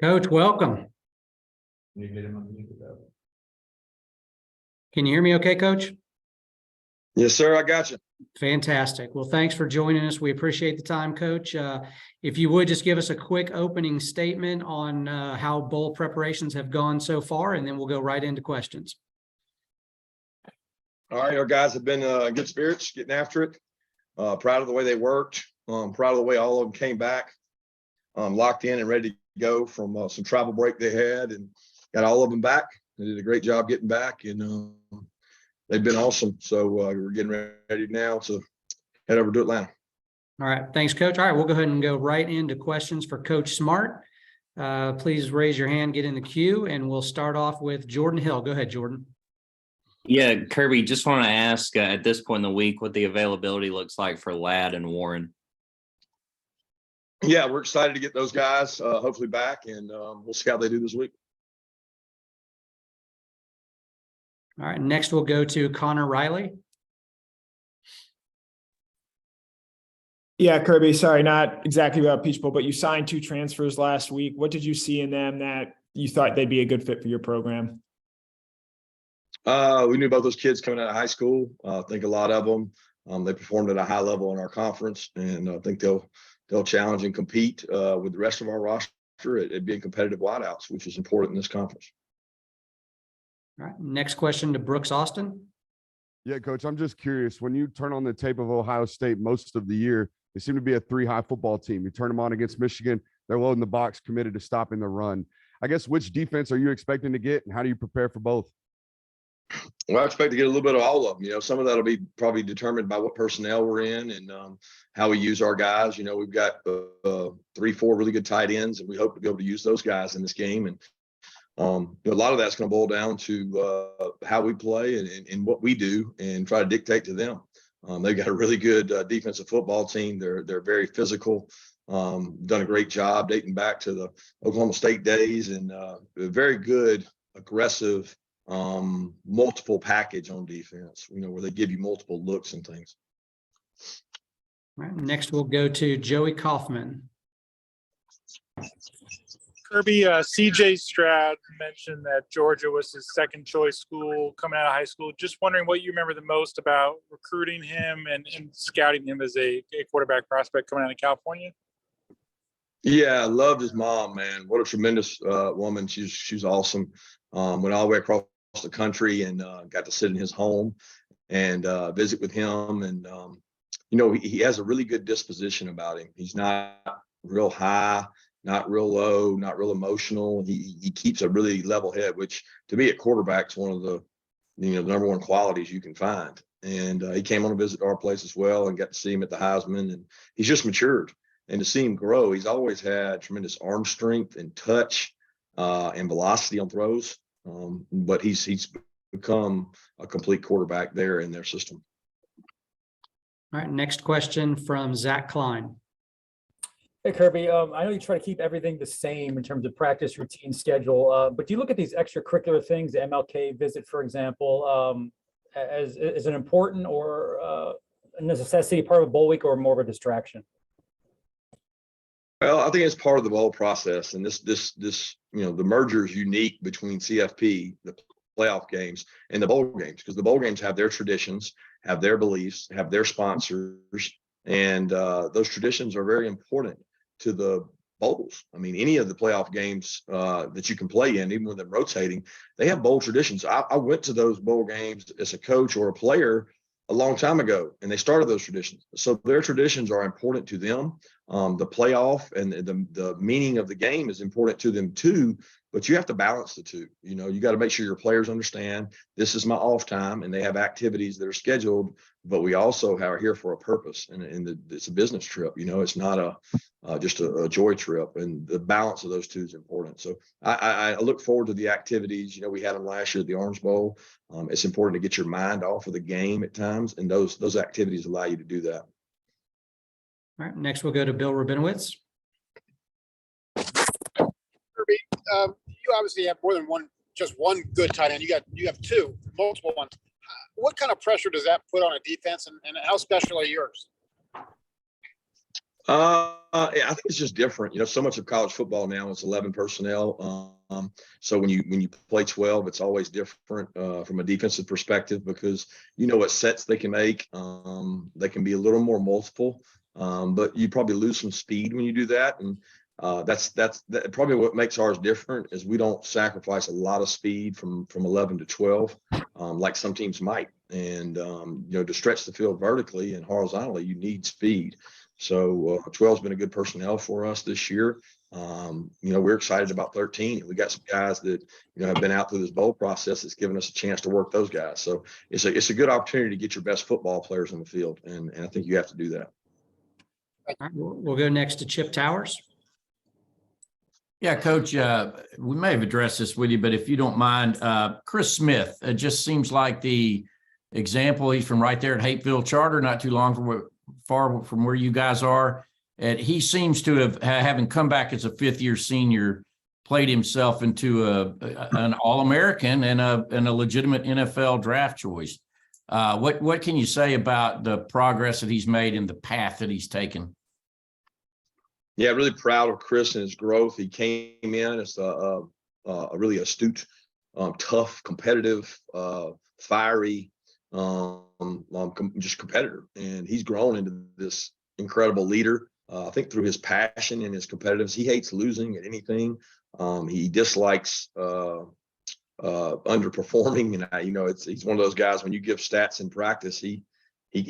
Coach, welcome. Can you hear me okay, Coach? Yes, sir. I got you. Fantastic. Well, thanks for joining us. We appreciate the time, Coach. If you would just give us a quick opening statement on how bowl preparations have gone so far, and then we'll go right into questions. All right. Our guys have been good spirits, getting after it. Proud of the way they worked. Proud of the way all of them came back, locked in and ready to go from some travel break they had, and got all of them back. They did a great job getting back, and they've been awesome. So we're getting ready now to head over to Atlanta. All right. Thanks, Coach. All right. We'll go ahead and go right into questions for Coach Smart. Please raise your hand, get in the queue, and we'll start off with Jordan Hill. Go ahead, Jordan. Yeah, Kirby, just want to ask at this point in the week what the availability looks like for Ladd and Warren. Yeah, we're excited to get those guys hopefully back, and we'll see how they do this week. All right. Next, we'll go to Connor Riley. Yeah, Kirby, sorry, not exactly about Peach Bowl, but you signed 2 transfers last week. What did you see in them that you thought they'd be a good fit for your program? We knew about those kids coming out of high school. I think a lot of them, they performed at a high level in our conference, and I think they'll challenge and compete with the rest of our roster at being competitive wideouts, which is important in this conference. All right. Next question to Brooks Austin. Yeah, Coach, I'm just curious. When you turn on the tape of Ohio State most of the year, they seem to be a 3-high football team. You turn them on against Michigan, they're loading the box, committed to stopping the run. I guess which defense are you expecting to get, and how do you prepare for both? Well, I expect to get a little bit of all of them. Some of that will be probably determined by what personnel we're in and how we use our guys. We've got 3-4 really good tight ends, and we hope to be able to use those guys in this game. And a lot of that's going to boil down to how we play and what we do, and try to dictate to them. They've got a really good defensive football team. They're very physical. Done a great job dating back to the Oklahoma State days, and very good, aggressive, multiple package on defense, where they give you multiple looks and things. All right. Next, we'll go to Joey Kaufman. Kirby, CJ Stroud mentioned that Georgia was his second choice school coming out of high school. Just wondering what you remember the most about recruiting him and scouting him as a quarterback prospect coming out of California. Yeah, I loved his mom, man. What a tremendous woman. She's awesome. Went all the way across the country and got to sit in his home and visit with him. And, he has a really good disposition about him. He's not real high, not real low, not real emotional. He keeps a really level head, which to me at quarterback is one of the, the number one qualities you can find. And he came on a visit to our place as well and got to see him at the Heisman, and he's just matured. And to see him grow, he's always had tremendous arm strength and touch and velocity on throws. But he's become a complete quarterback there in their system. All right. Next question from Zach Klein. Hey, Kirby, I know you try to keep everything the same in terms of practice, routine, schedule, but do you look at these extracurricular things, the MLK visit, for example, as an important or a necessity part of a bowl week, or more of a distraction? Well, I think it's part of the bowl process, and this the merger is unique between CFP, the playoff games, and the bowl games, because the bowl games have their traditions, have their beliefs, have their sponsors, and those traditions are very important to the bowls. I mean, any of the playoff games that you can play in, even with them rotating, they have bowl traditions. I went to those bowl games as a coach or a player a long time ago, and they started those traditions. So their traditions are important to them. The playoff and the meaning of the game is important to them too, but you have to balance the two. You got to make sure your players understand this is my off time, and they have activities that are scheduled, but we also are here for a purpose, and it's a business trip. It's not just a joy trip, and the balance of those two is important. So I look forward to the activities. We had them last year at the Orange Bowl. It's important to get your mind off of the game at times, and those activities allow you to do that. All right. Next, we'll go to Bill Rabinowitz. Kirby, you obviously have more than just one good tight end. You have 2, multiple ones. What kind of pressure does that put on a defense, and how special are yours? I think it's just different. So much of college football now is 11 personnel. So when you play 12, it's always different from a defensive perspective because you know what sets they can make. They can be a little more multiple, but you probably lose some speed when you do that. And that's probably what makes ours different is we don't sacrifice a lot of speed from 11 to 12 like some teams might. And to stretch the field vertically and horizontally, you need speed. So 12 has been a good personnel for us this year. We're excited about 13. We got some guys that have been out through this bowl process. It's given us a chance to work those guys. So it's a good opportunity to get your best football players on the field, and I think you have to do that. All right, we'll go next to Chip Towers. Yeah, Coach, we may have addressed this with you, but if you don't mind, Chris Smith, it just seems like the example. He's from right there at Hapeville Charter, not too far from where you guys are. And he seems to have, having come back as a fifth-year senior, played himself into an All-American and a legitimate NFL draft choice. What can you say about the progress that he's made and the path that he's taken? Yeah, really proud of Chris and his growth. He came in as a really astute, tough, competitive, fiery, just competitor. And he's grown into this incredible leader. I think through his passion and his competitiveness, he hates losing at anything. He dislikes underperforming. And he's one of those guys, when you give stats in practice, he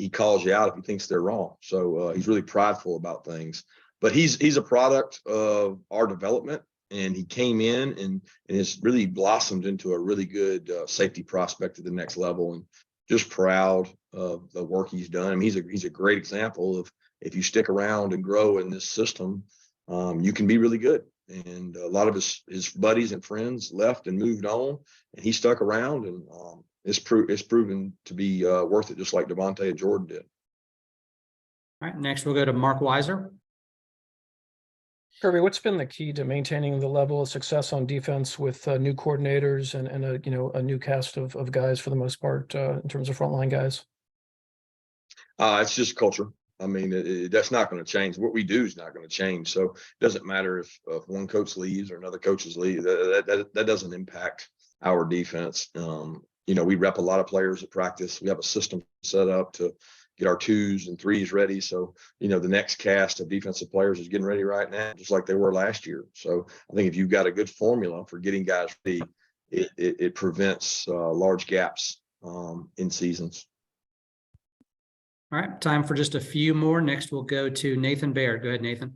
calls you out if he thinks they're wrong. So he's really prideful about things. But he's a product of our development, and he came in and has really blossomed into a really good safety prospect at the next level. And just proud of the work he's done. I mean, he's a great example of, if you stick around and grow in this system, you can be really good. And a lot of his buddies and friends left and moved on, and he stuck around, and it's proven to be worth it, just like Devontae and Jordan did. All right, next we'll go to Mark Weiser. Kirby, what's been the key to maintaining the level of success on defense with new coordinators and a new cast of guys for the most part in terms of frontline guys? It's just culture. I mean, that's not going to change. What we do is not going to change. So it doesn't matter if one coach leaves or another coach leaves. That doesn't impact our defense. We rep a lot of players at practice. We have a system set up to get our 2s and 3s ready. So, the next cast of defensive players is getting ready right now, just like they were last year. So I think if you've got a good formula for getting guys ready, it prevents large gaps in seasons. All right, time for just a few more. Next, we'll go to Nathan Baird. Go ahead, Nathan.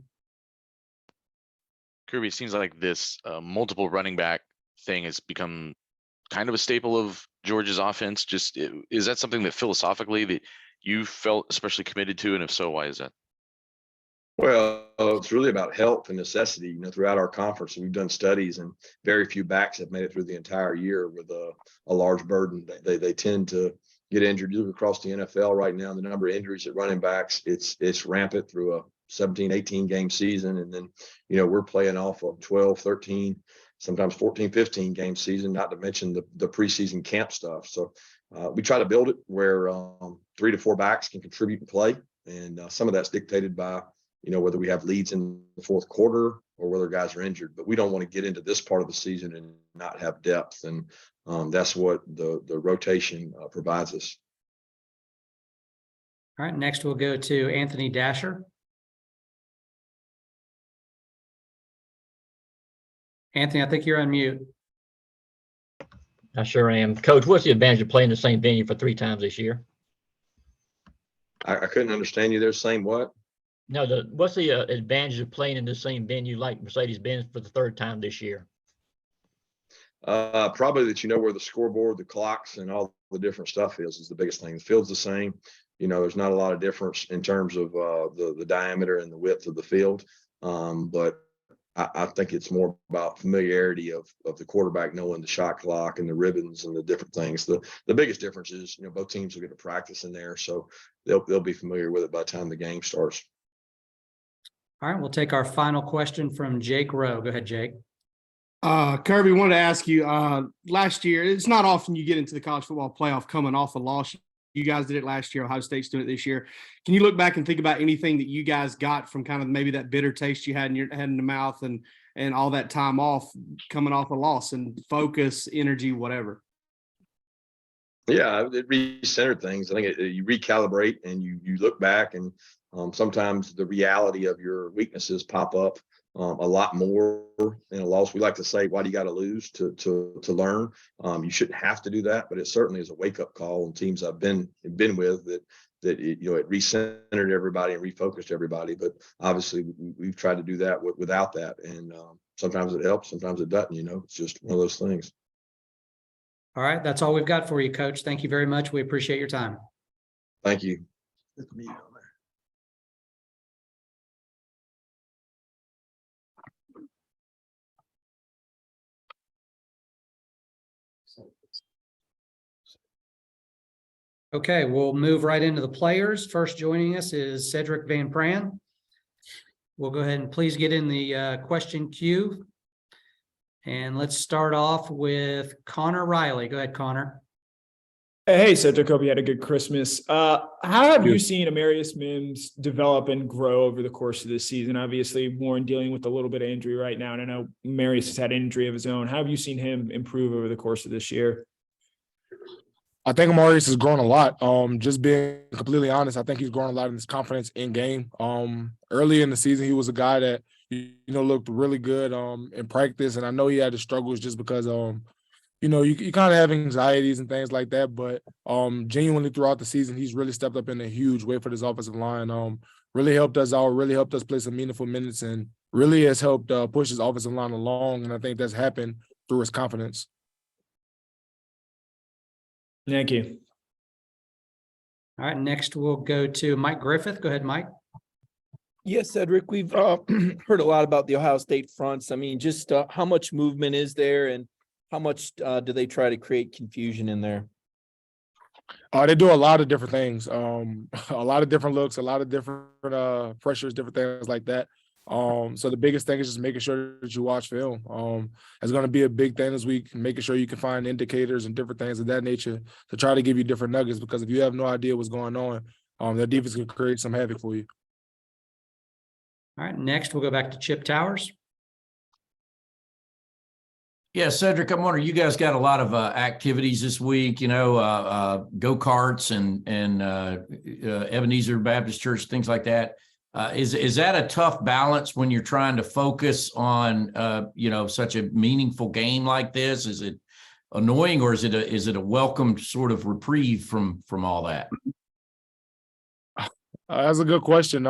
Kirby, it seems like this multiple running back thing has become kind of a staple of Georgia's offense. Is that something that philosophically that you felt especially committed to? And if so, why is that? Well, it's really about health and necessity. Throughout our conference, we've done studies, and very few backs have made it through the entire year with a large burden. They tend to get injured. You look across the NFL right now, the number of injuries at running backs, it's rampant through a 17, 18 game season. And then, we're playing off of 12, 13, sometimes 14, 15 game season, not to mention the preseason camp stuff. So we try to build it where 3 to 4 backs can contribute and play. And some of that's dictated by, whether we have leads in the fourth quarter or whether guys are injured. But we don't want to get into this part of the season and not have depth. And that's what the rotation provides us. All right, next we'll go to Anthony Dasher. Anthony, I think you're on mute. I sure am. Coach, what's the advantage of playing the same venue for 3 times this year? I couldn't understand you there. Same what? No, what's the advantage of playing in the same venue like Mercedes-Benz for the 3rd time this year? Probably that where the scoreboard, the clocks, and all the different stuff is the biggest thing. The field's the same. There's not a lot of difference in terms of the diameter and the width of the field. But I think it's more about familiarity of the quarterback knowing the shot clock and the ribbons and the different things. The biggest difference is, both teams will get to practice in there, so they'll be familiar with it by the time the game starts. All right, we'll take our final question from Jake Rowe. Go ahead, Jake. Kirby, wanted to ask you, last year, it's not often you get into the college football playoff coming off a loss. You guys did it last year. Ohio State's doing it this year. Can you look back and think about anything that you guys got from kind of maybe that bitter taste you had in your head in the mouth and all that time off coming off a loss and focus, energy, whatever? Yeah, it recentered things. I think you recalibrate and you look back, and sometimes the reality of your weaknesses pop up a lot more in a loss. We like to say, why do you got to lose to learn? You shouldn't have to do that, but it certainly is a wake up call. And teams I've been with that it, it recentered everybody and refocused everybody. But obviously we've tried to do that without that. And sometimes it helps, sometimes it doesn't. It's just one of those things. All right. That's all we've got for you, Coach. Thank you very much. We appreciate your time. Thank you. Okay, we'll move right into the players. First joining us is Sedrick Van Pran. We'll go ahead and please get in the question queue. And let's start off with Connor Riley. Go ahead, Connor. Hey, Sedrick, hope you had a good Christmas. How have you seen Amarius Mims develop and grow over the course of this season? Obviously, Warren dealing with a little bit of injury right now, and I know Amarius has had injury of his own. How have you seen him improve over the course of this year? I think Amarius has grown a lot. Just being completely honest, I think he's grown a lot in his confidence in game. Early in the season, he was a guy that looked really good in practice, and I know he had his struggles just because you kind of have anxieties and things like that. But genuinely throughout the season, he's really stepped up in a huge way for this offensive line. Really helped us out, really helped us play some meaningful minutes, and really has helped push his offensive line along. And I think that's happened through his confidence. Thank you. All right, next we'll go to Mike Griffith. Go ahead, Mike. Yes, Cedric, we've heard a lot about the Ohio State fronts. I mean, just how much movement is there and how much do they try to create confusion in there? They do a lot of different things, a lot of different looks, a lot of different pressures, different things like that. So the biggest thing is just making sure that you watch film. It's going to be a big thing this week, making sure you can find indicators and different things of that nature to try to give you different nuggets, because if you have no idea what's going on, their defense can create some havoc for you. All right, next we'll go back to Chip Towers. Yeah, Sedrick, I'm wondering, you guys got a lot of activities this week, go-karts and Ebenezer Baptist Church, things like that. Is that a tough balance when you're trying to focus on, such a meaningful game like this? Is it annoying, or is it a welcome sort of reprieve from all that? That's a good question.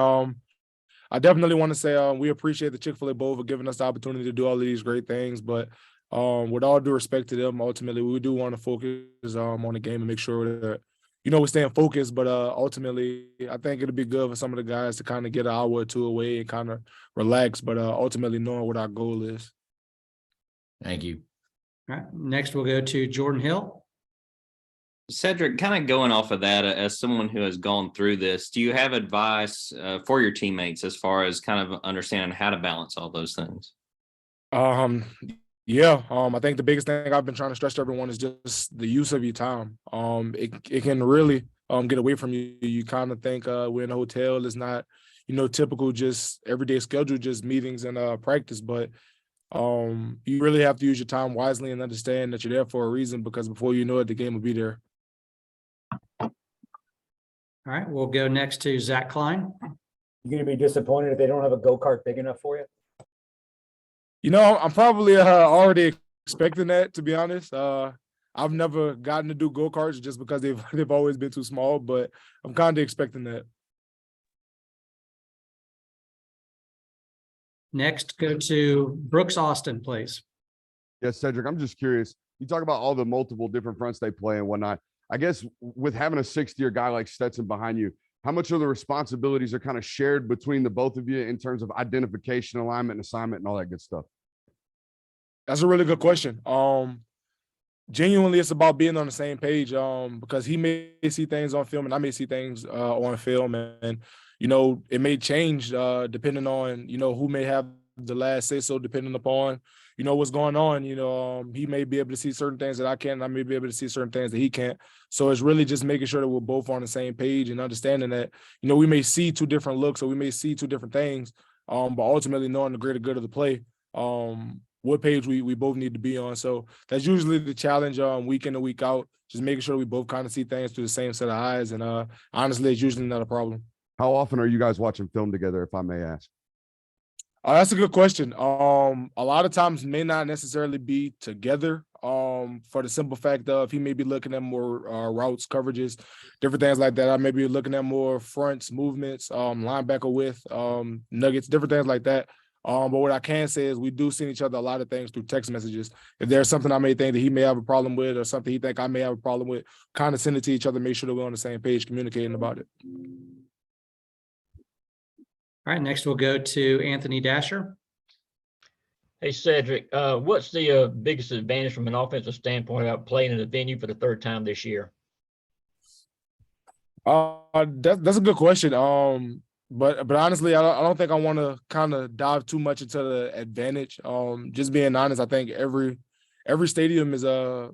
I definitely want to say we appreciate the Chick-fil-A Bowl for giving us the opportunity to do all of these great things, but with all due respect to them, ultimately we do want to focus on the game and make sure that we stay focused. But ultimately, I think it'll be good for some of the guys to kind of get an hour or two away and kind of relax, but ultimately knowing what our goal is. Thank you. All right, next we'll go to Jordan Hill. Sedrick, kind of going off of that, as someone who has gone through this, do you have advice for your teammates as far as kind of understanding how to balance all those things? Yeah, I think the biggest thing I've been trying to stress to everyone is just the use of your time. It can really get away from you. You kind of think we're in a hotel. It's not, typical just everyday schedule, just meetings and practice. But you really have to use your time wisely and understand that you're there for a reason, because before you know it, the game will be there. All right, we'll go next to Zach Klein. You're going to be disappointed if they don't have a go-kart big enough for you? I'm probably already expecting that, to be honest. I've never gotten to do go-karts just because they've always been too small, but I'm kind of expecting that. Next, go to Brooks Austin, please. Yes, Cedric, I'm just curious. You talk about all the multiple different fronts they play and whatnot. I guess with having a sixth-year guy like Stetson behind you, how much of the responsibilities are kind of shared between the both of you in terms of identification, alignment, and assignment, and all that good stuff? That's a really good question. Genuinely, it's about being on the same page, because he may see things on film and I may see things on film, and it may change depending on who may have the last say so, depending upon, what's going on. He may be able to see certain things that I can't, and I may be able to see certain things that he can't. So it's really just making sure that we're both on the same page and understanding that, we may see two different looks or we may see two different things, but ultimately knowing the greater good of the play, what page we both need to be on. So that's usually the challenge week in and week out, just making sure we both kind of see things through the same set of eyes. And honestly, it's usually not a problem. How often are you guys watching film together, if I may ask? That's a good question. A lot of times may not necessarily be together for the simple fact of he may be looking at more routes, coverages, different things like that. I may be looking at more fronts, movements, linebacker width, nuggets, different things like that. But what I can say is we do send each other a lot of things through text messages. If there's something I may think that he may have a problem with or something he think I may have a problem with, kind of send it to each other, make sure that we're on the same page communicating about it. All right, next we'll go to Anthony Dasher. Hey, Sedrick, what's the biggest advantage from an offensive standpoint about playing in a venue for the third time this year? That's a good question. But honestly, I don't think I want to kind of dive too much into the advantage. Just being honest, I think every stadium is I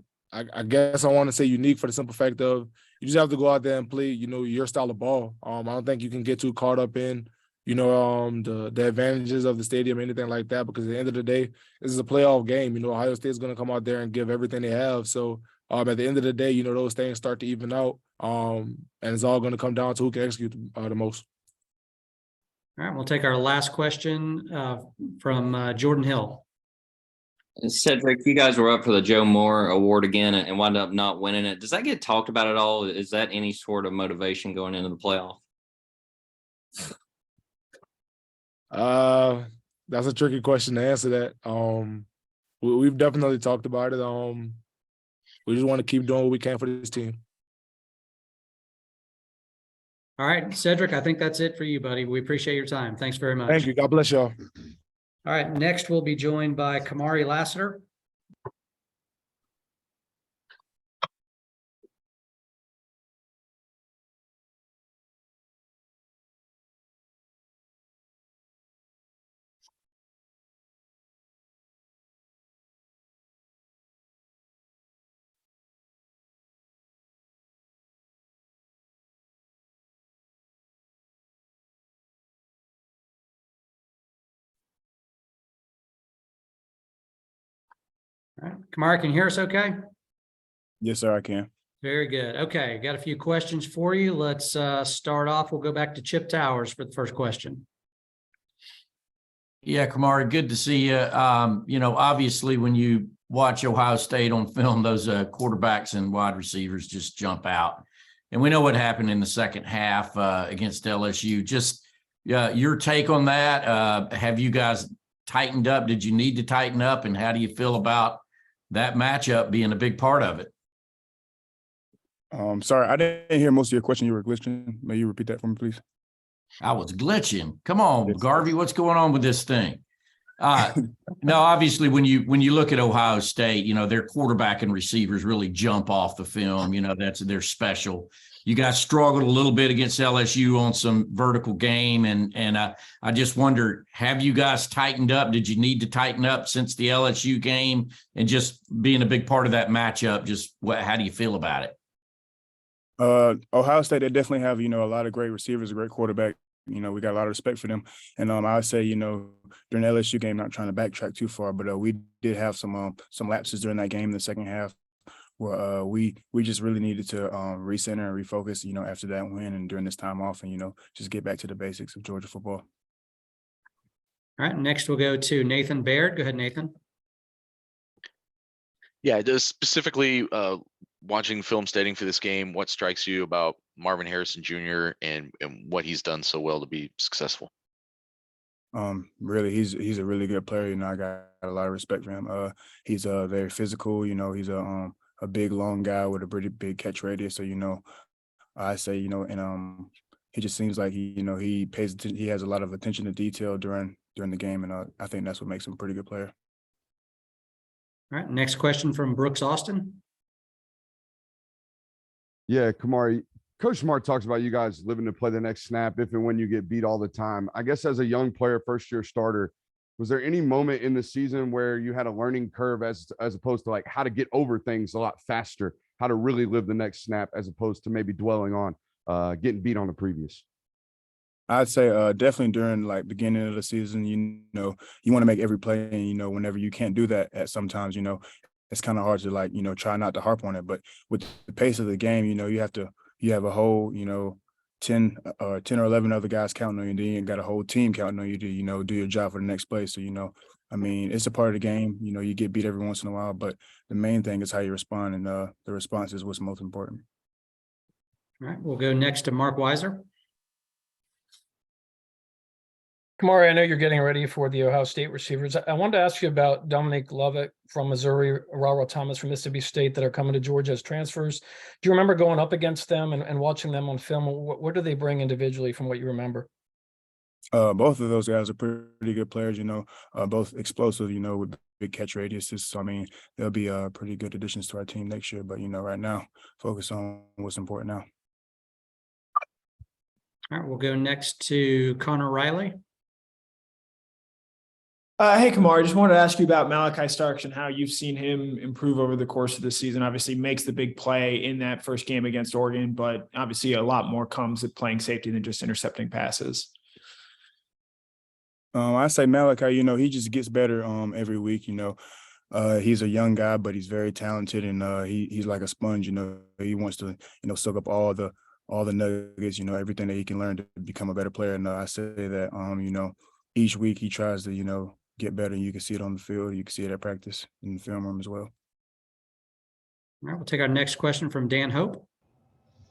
guess I want to say unique for the simple fact of you just have to go out there and play, your style of ball. I don't think you can get too caught up in, the advantages of the stadium, anything like that, because at the end of the day, this is a playoff game. Ohio State is going to come out there and give everything they have. So at the end of the day, those things start to even out, and it's all going to come down to who can execute the most. All right, we'll take our last question from Jordan Hill. Sedrick, you guys were up for the Joe Moore Award again and wound up not winning it. Does that get talked about at all? Is that any sort of motivation going into the playoff? That's a tricky question to answer that. We've definitely talked about it. We just want to keep doing what we can for this team. All right, Sedrick, I think that's it for you, buddy. We appreciate your time. Thanks very much. Thank you. God bless y'all. All right, next we'll be joined by Kamari Lassiter. All right, Kamari, can you hear us okay? Yes, sir, I can. Very good. Okay, got a few questions for you. Let's start off. We'll go back to Chip Towers for the first question. Yeah, Kamari, good to see you. Obviously when you watch Ohio State on film, those quarterbacks and wide receivers just jump out. And we know what happened in the second half against LSU. Just your take on that. Have you guys tightened up? Did you need to tighten up? And how do you feel about that matchup being a big part of it? Sorry, I didn't hear most of your question. You were glitching. May you repeat that for me, please? I was glitching. Come on, Garvey, what's going on with this thing? No, obviously, when you look at Ohio State, their quarterback and receivers really jump off the film. That's their special. You guys struggled a little bit against LSU on some vertical game, and I just wonder, have you guys tightened up? Did you need to tighten up since the LSU game and just being a big part of that matchup? How do you feel about it? Ohio State, they definitely have, a lot of great receivers, a great quarterback. We got a lot of respect for them. And I would say, during the LSU game, not trying to backtrack too far, but we did have some lapses during that game in the second half where we just really needed to recenter and refocus, after that win and during this time off and, just get back to the basics of Georgia football. All right, next we'll go to Nathan Baird. Go ahead, Nathan. Yeah, just specifically watching film studying for this game, what strikes you about Marvin Harrison Jr. and what he's done so well to be successful? Really, he's a really good player. I got a lot of respect for him. He's very physical. He's a big, long guy with a pretty big catch radius. So I say and he just seems like he pays attention. He has a lot of attention to detail during the game, and I think that's what makes him a pretty good player. All right, next question from Brooks Austin. Yeah, Kamari, Coach Smart talks about you guys living to play the next snap if and when you get beat all the time. I guess as a young player, first-year starter, Was there any moment in the season where you had a learning curve as opposed to like how to get over things a lot faster, how to really live the next snap as opposed to maybe dwelling on getting beat on the previous? I'd say definitely during like beginning of the season, you know, you want to make every play, and you know, whenever you can't do that at sometimes, you know, it's kind of hard to like, you know, try not to harp on it. But with the pace of the game, you know, you have a whole, you know, 10 or 11 other guys counting on you, and then you got a whole team counting on you to, you know, do your job for the next play. So, you know, I mean, it's a part of the game. You know, you get beat every once in a while, but the main thing is how you respond, and the response is what's most important. All right, we'll go next to Mark Weiser. Kamari, I know you're getting ready for the Ohio State receivers. I wanted to ask you about Dominic Lovett from Missouri, Rara Thomas from Mississippi State that are coming to Georgia as transfers. Do you remember going up against them and watching them on film? What do they bring individually from what you remember? Both of those guys are pretty good players, you know, both explosive, you know, with big catch radiuses. So, I mean, they'll be pretty good additions to our team next year. But, you know, right now, focus on what's important now. All right, we'll go next to Connor Riley. Hey, Kamari, just wanted to ask you about Malachi Starks and how you've seen him improve over the course of the season. Obviously makes the big play in that first game against Oregon, but obviously a lot more comes at playing safety than just intercepting passes. I say Malachi, you know, he just gets better every week. You know, he's a young guy, but he's very talented, and he's like a sponge. You know, he wants to, you know, soak up all the nuggets, you know, everything that he can learn to become a better player. And I say that, you know, each week he tries to, you know, get better. You can see it on the field. You can see it at practice in the film room as well. All right, we'll take our next question from Dan Hope.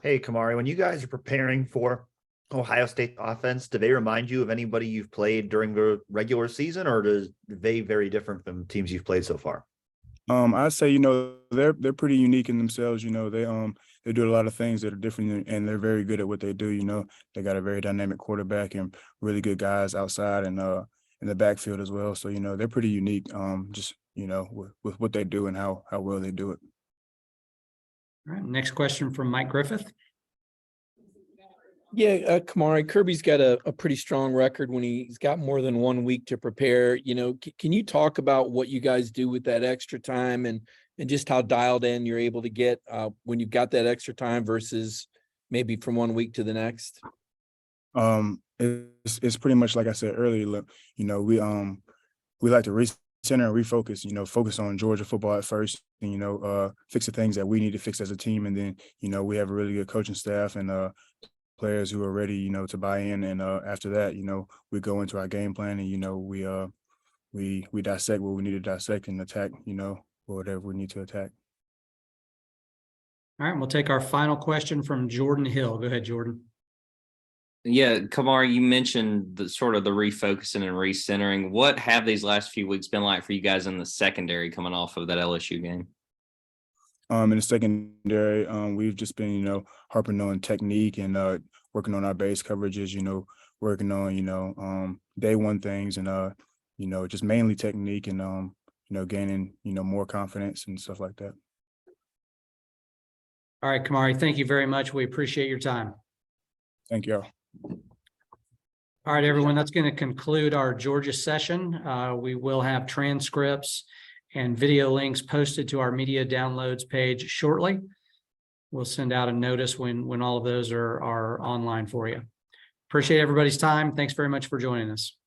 Hey, Kamari, when you guys are preparing for Ohio State offense, do they remind you of anybody you've played during the regular season, or are they very different from teams you've played so far? I say, you know, they're pretty unique in themselves. You know, they do a lot of things that are different, and they're very good at what they do. You know, they got a very dynamic quarterback and really good guys outside and in the backfield as well. So, you know, they're pretty unique, just, you know, with what they do and how well they do it. All right, next question from Mike Griffith. Yeah, Kamari, Kirby's got a pretty strong record when he's got more than 1 week to prepare. You know, can you talk about what you guys do with that extra time and just how dialed in you're able to get when you've got that extra time versus maybe from 1 week to the next? It's pretty much like I said earlier. You know, we like to recenter and refocus. You know, focus on Georgia football at first, and you know, fix the things that we need to fix as a team, and then you know we have a really good coaching staff and players who are ready, you know, to buy in. And after that, you know, we go into our game plan, and you know, we dissect what we need to dissect and attack, you know, whatever we need to attack. All right, we'll take our final question from Jordan Hill. Go ahead, Jordan. Yeah, Kamari, you mentioned the sort of the refocusing and recentering. What have these last few weeks been like for you guys in the secondary coming off of that LSU game? In the secondary, we've just been, you know, harping on technique and working on our base coverages, you know, working on, you know, day one things and, you know, just mainly technique and, you know, gaining, you know, more confidence and stuff like that. All right, Kamari, thank you very much. We appreciate your time. Thank you. All right, everyone, that's going to conclude our Georgia session. We will have transcripts and video links posted to our media downloads page shortly. We'll send out a notice when all of those are online for you. Appreciate everybody's time. Thanks very much for joining us.